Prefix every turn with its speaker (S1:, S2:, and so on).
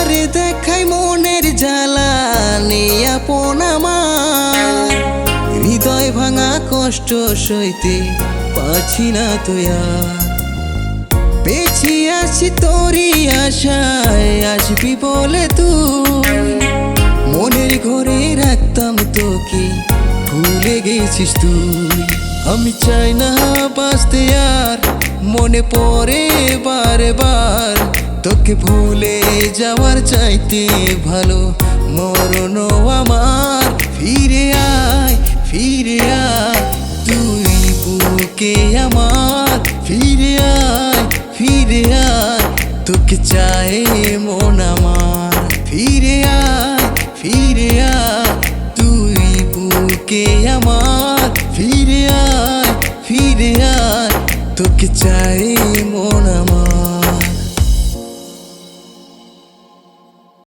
S1: কারে দেখাই মনের জ্বালা নেই আপন আমার, হৃদয় ভাঙা কষ্ট সইতে পারছি না তো আর। বেঁচে আছি তোরই আশায় আসবি বলে তুই, মনের ঘরে রাখতাম তোকে ভুলে গেছিস তুই। আমি চাই না বাঁচতে আর, মনে পড়ে বারে বার তোকে ভুলে যাওয়ার চাইতে ভালো মরণ আমার। ফিরে আয় ফিরে আয় তুই বুকে আমার, ফিরে আয় ফিরে আয় তোকে চাই মন আমার। ফিরে আয় ফিরে আয় তুই বুকে আমার, ফিরে আয় তোকে চাই মন